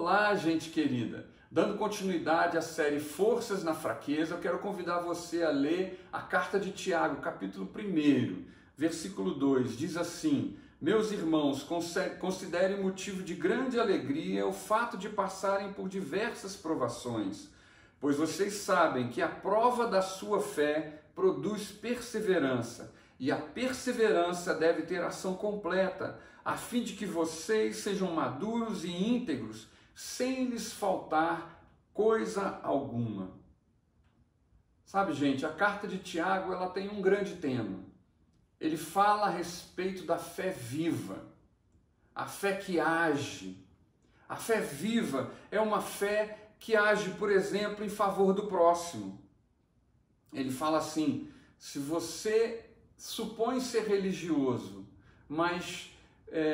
Olá, gente querida! Dando continuidade à série Forças na Fraqueza, eu quero convidar você a ler a carta de Tiago, capítulo 1, versículo 2. Diz assim: Meus irmãos, considerem motivo de grande alegria o fato de passarem por diversas provações, pois vocês sabem que a prova da sua fé produz perseverança, e a perseverança deve ter ação completa, a fim de que vocês sejam maduros e íntegros, sem lhes faltar coisa alguma. Sabe, gente, a carta de Tiago, ela tem um grande tema. Ele fala a respeito da fé viva, a fé que age. A fé viva é uma fé que age, por exemplo, em favor do próximo. Ele fala assim: se você supõe ser religioso, mas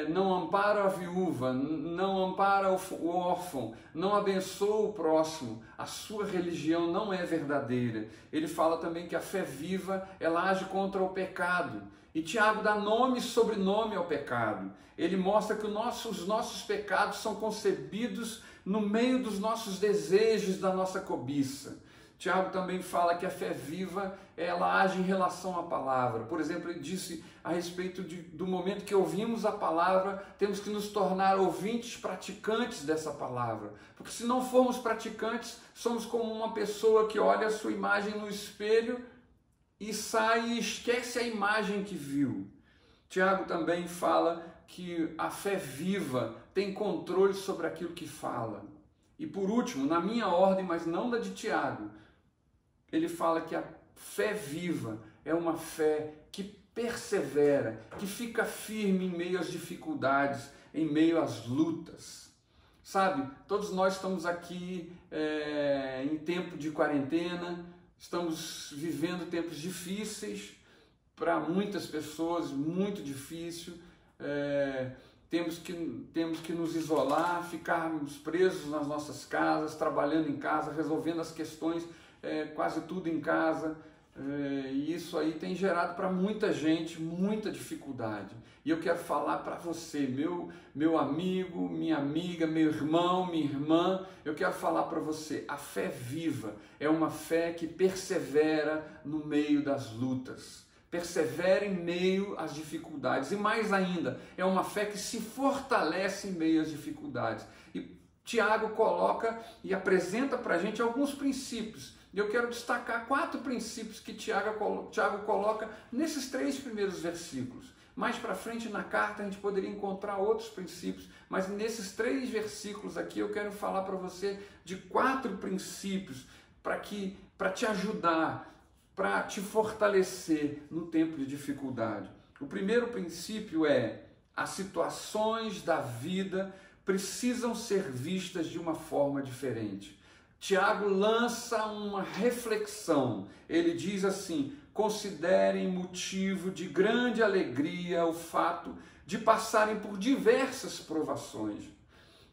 não ampara a viúva, não ampara o órfão, não abençoa o próximo, a sua religião não é verdadeira. Ele fala também que a fé viva, ela age contra o pecado. E Tiago dá nome e sobrenome ao pecado. Ele mostra que os nossos pecados são concebidos no meio dos nossos desejos, da nossa cobiça. Tiago também fala que a fé viva, ela age em relação à palavra. Por exemplo, ele disse a respeito do momento que ouvimos a palavra, temos que nos tornar ouvintes praticantes dessa palavra. Porque se não formos praticantes, somos como uma pessoa que olha a sua imagem no espelho e sai e esquece a imagem que viu. Tiago também fala que a fé viva tem controle sobre aquilo que fala. E por último, na minha ordem, mas não da de Tiago, ele fala que a fé viva é uma fé que persevera, que fica firme em meio às dificuldades, em meio às lutas. Sabe, todos nós estamos aqui em tempo de quarentena, estamos vivendo tempos difíceis para muitas pessoas, muito difícil. Temos que nos isolar, ficarmos presos nas nossas casas, trabalhando em casa, resolvendo as questões, quase tudo em casa, e isso aí tem gerado para muita gente muita dificuldade. E eu quero falar para você, meu amigo, minha amiga, meu irmão, minha irmã, eu quero falar para você, a fé viva é uma fé que persevera no meio das lutas. Persevera em meio às dificuldades, e mais ainda, é uma fé que se fortalece em meio às dificuldades. E Tiago coloca e apresenta para a gente alguns princípios. E eu quero destacar 4 princípios que Tiago coloca nesses 3 primeiros versículos. Mais para frente na carta a gente poderia encontrar outros princípios, mas nesses 3 versículos aqui eu quero falar para você de 4 princípios para te ajudar, para te fortalecer no tempo de dificuldade. O primeiro princípio é: as situações da vida precisam ser vistas de uma forma diferente. Tiago lança uma reflexão. Ele diz assim: considerem motivo de grande alegria o fato de passarem por diversas provações.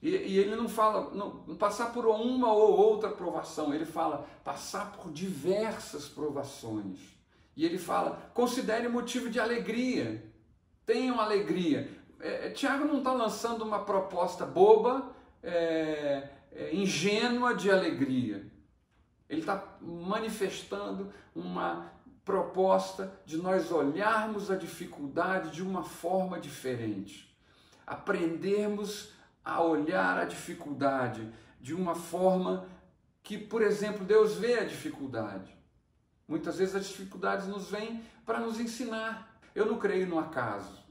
E ele não fala passar por uma ou outra provação, ele fala passar por diversas provações. E ele fala: considerem motivo de alegria, tenham alegria. Tiago não está lançando uma proposta boba, ingênua de alegria. Ele está manifestando uma proposta de nós olharmos a dificuldade de uma forma diferente. Aprendermos a olhar a dificuldade de uma forma que, por exemplo, Deus vê a dificuldade. Muitas vezes as dificuldades nos vêm para nos ensinar. Eu não creio no acaso.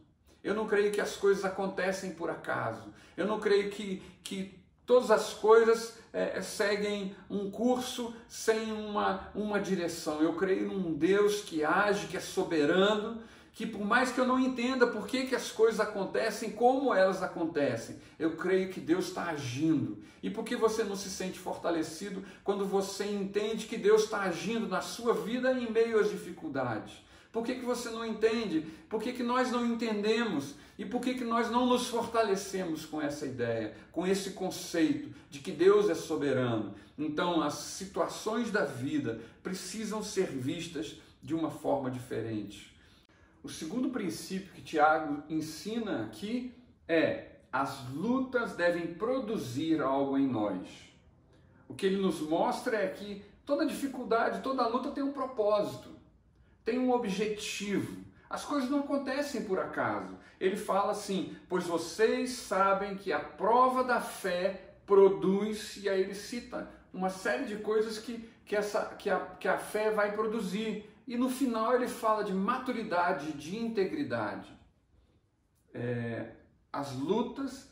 Eu não creio que as coisas acontecem por acaso. Eu não creio que todas as coisas seguem um curso sem uma direção. Eu creio num Deus que age, que é soberano, que por mais que eu não entenda por que as coisas acontecem, como elas acontecem, eu creio que Deus está agindo. E por que você não se sente fortalecido quando você entende que Deus está agindo na sua vida em meio às dificuldades? Por que você não entende? Por que nós não entendemos? E por que nós não nos fortalecemos com essa ideia, com esse conceito de que Deus é soberano? Então, as situações da vida precisam ser vistas de uma forma diferente. O segundo princípio que Tiago ensina aqui é: as lutas devem produzir algo em nós. O que ele nos mostra é que toda dificuldade, toda luta tem um propósito, tem um objetivo. As coisas não acontecem por acaso. Ele fala assim, pois vocês sabem que a prova da fé produz, e aí ele cita uma série de coisas que a fé vai produzir. E no final ele fala de maturidade, de integridade. As lutas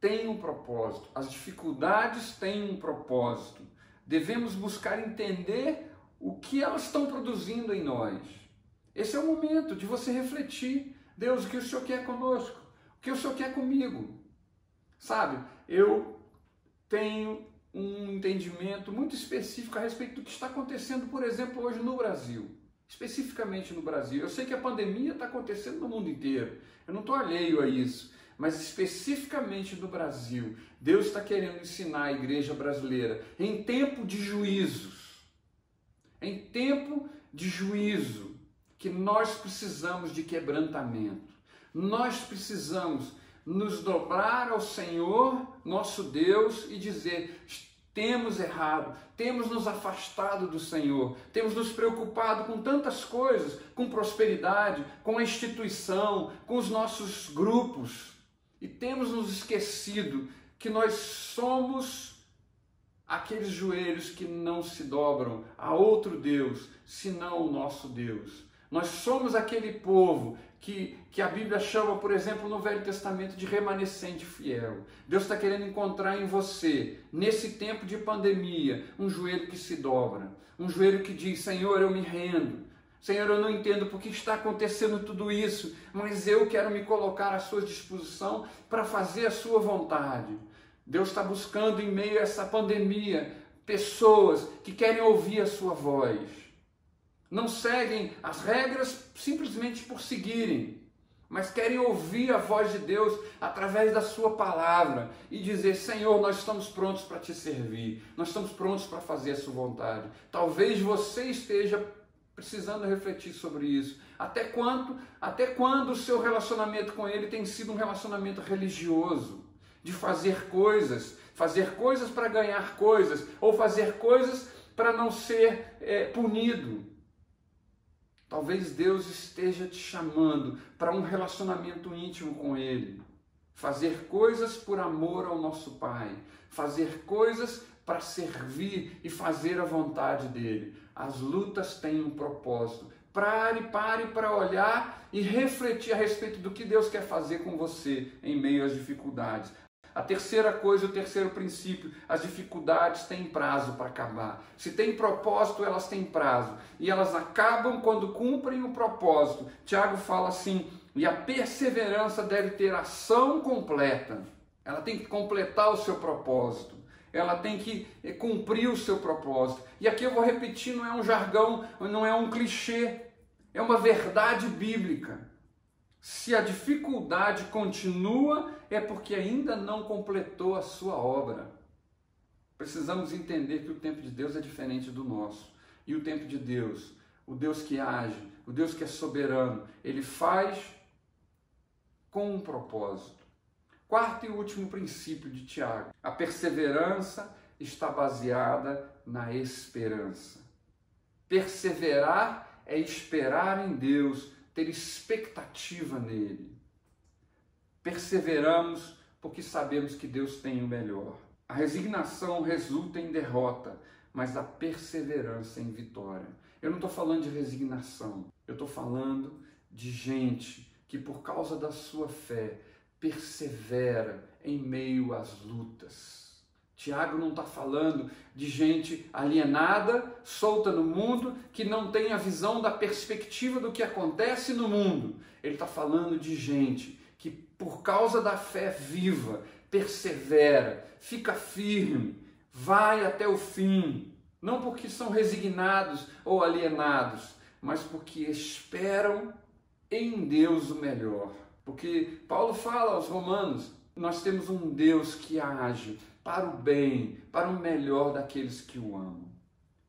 têm um propósito, as dificuldades têm um propósito. Devemos buscar entender o que elas estão produzindo em nós. Esse é o momento de você refletir. Deus, o que o Senhor quer conosco? O que o Senhor quer comigo? Sabe, eu tenho um entendimento muito específico a respeito do que está acontecendo, por exemplo, hoje no Brasil. Especificamente no Brasil. Eu sei que a pandemia está acontecendo no mundo inteiro. Eu não estou alheio a isso. Mas especificamente no Brasil, Deus está querendo ensinar a igreja brasileira em tempo de juízos. Em tempo de juízo, que nós precisamos de quebrantamento. Nós precisamos nos dobrar ao Senhor, nosso Deus, e dizer: temos errado, temos nos afastado do Senhor, temos nos preocupado com tantas coisas, com prosperidade, com a instituição, com os nossos grupos, e temos nos esquecido que nós somos aqueles joelhos que não se dobram a outro Deus, senão o nosso Deus. Nós somos aquele povo que a Bíblia chama, por exemplo, no Velho Testamento, de remanescente fiel. Deus está querendo encontrar em você, nesse tempo de pandemia, um joelho que se dobra, um joelho que diz: Senhor, eu me rendo. Senhor, eu não entendo por que está acontecendo tudo isso, mas eu quero me colocar à sua disposição para fazer a sua vontade. Deus está buscando, em meio a essa pandemia, pessoas que querem ouvir a sua voz. Não seguem as regras simplesmente por seguirem, mas querem ouvir a voz de Deus através da sua palavra e dizer: Senhor, nós estamos prontos para te servir, nós estamos prontos para fazer a sua vontade. Talvez você esteja precisando refletir sobre isso. Até quando o seu relacionamento com Ele tem sido um relacionamento religioso, de fazer coisas para ganhar coisas, ou fazer coisas para não ser punido. Talvez Deus esteja te chamando para um relacionamento íntimo com Ele. Fazer coisas por amor ao nosso Pai. Fazer coisas para servir e fazer a vontade dEle. As lutas têm um propósito. Pare para olhar e refletir a respeito do que Deus quer fazer com você em meio às dificuldades. A terceira coisa, o terceiro princípio: as dificuldades têm prazo para acabar. Se tem propósito, elas têm prazo. E elas acabam quando cumprem o propósito. Tiago fala assim: e a perseverança deve ter ação completa. Ela tem que completar o seu propósito. Ela tem que cumprir o seu propósito. E aqui eu vou repetir, não é um jargão, não é um clichê. É uma verdade bíblica. Se a dificuldade continua, é porque ainda não completou a sua obra. Precisamos entender que o tempo de Deus é diferente do nosso. E o tempo de Deus, o Deus que age, o Deus que é soberano, Ele faz com um propósito. Quarto e último princípio de Tiago: a perseverança está baseada na esperança. Perseverar é esperar em Deus, ter expectativa nele. Perseveramos porque sabemos que Deus tem o melhor. A resignação resulta em derrota, mas a perseverança em vitória. Eu não estou falando de resignação, eu estou falando de gente que, por causa da sua fé, persevera em meio às lutas. Tiago não está falando de gente alienada, solta no mundo, que não tem a visão da perspectiva do que acontece no mundo. Ele está falando de gente que, por causa da fé viva, persevera, fica firme, vai até o fim. Não porque são resignados ou alienados, mas porque esperam em Deus o melhor. Porque Paulo fala aos Romanos: nós temos um Deus que age para o bem, para o melhor daqueles que o amam.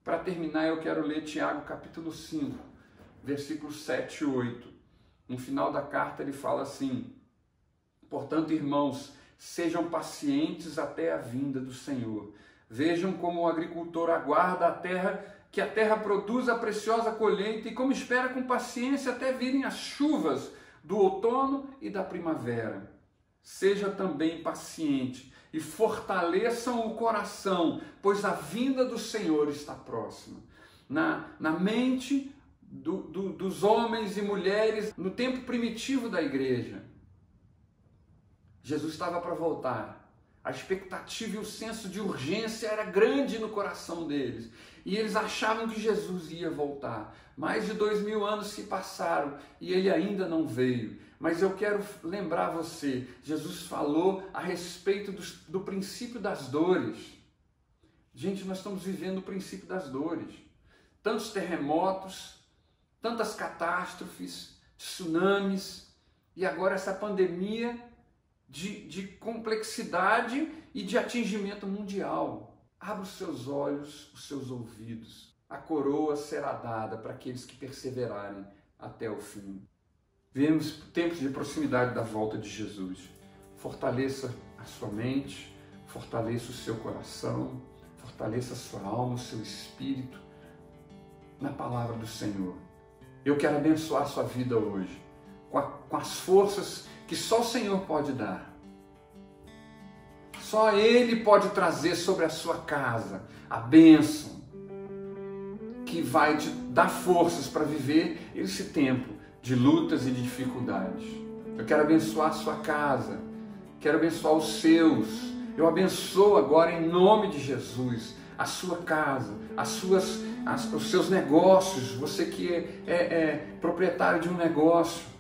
Para terminar, eu quero ler Tiago capítulo 5, versículos 7 e 8. No final da carta ele fala assim: portanto, irmãos, Sejam pacientes até a vinda do Senhor. Vejam como o agricultor aguarda que a terra produza a preciosa colheita e como espera com paciência até virem as chuvas do outono e da primavera. Seja também paciente e fortaleçam o coração, pois a vinda do Senhor está próxima. Na mente dos homens e mulheres, no tempo primitivo da igreja, Jesus estava para voltar. A expectativa e o senso de urgência era grande no coração deles. E eles achavam que Jesus ia voltar. Mais de 2000 anos se passaram e ele ainda não veio. Mas eu quero lembrar você, Jesus falou a respeito do princípio das dores. Gente, nós estamos vivendo o princípio das dores. Tantos terremotos, tantas catástrofes, tsunamis, e agora essa pandemia de complexidade e de atingimento mundial. Abra os seus olhos, os seus ouvidos. A coroa será dada para aqueles que perseverarem até o fim. Vivemos tempos de proximidade da volta de Jesus. Fortaleça a sua mente, fortaleça o seu coração, fortaleça a sua alma, o seu espírito na palavra do Senhor. Eu quero abençoar a sua vida hoje com as forças que só o Senhor pode dar. Só Ele pode trazer sobre a sua casa a bênção que vai te dar forças para viver esse tempo de lutas e de dificuldades. Eu quero abençoar a sua casa, quero abençoar os seus. Eu abençoo agora em nome de Jesus a sua casa, os seus negócios, você que é proprietário de um negócio.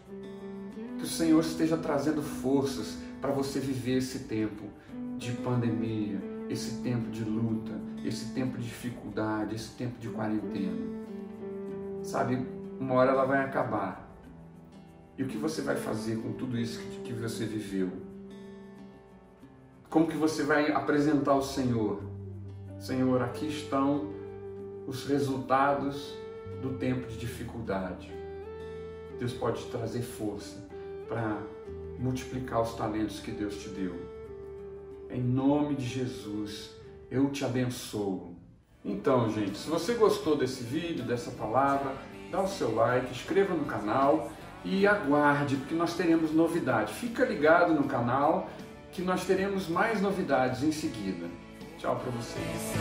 Que o Senhor esteja trazendo forças para você viver esse tempo de pandemia, esse tempo de luta, esse tempo de dificuldade, esse tempo de quarentena. Sabe, uma hora ela vai acabar. E o que você vai fazer com tudo isso que você viveu? Como que você vai apresentar ao Senhor? Senhor, aqui estão os resultados do tempo de dificuldade. Deus pode te trazer força para multiplicar os talentos que Deus te deu. Em nome de Jesus, eu te abençoo. Então, gente, se você gostou desse vídeo, dessa palavra, dá o seu like, inscreva no canal e aguarde, porque nós teremos novidade. Fica ligado no canal que nós teremos mais novidades em seguida. Tchau para vocês.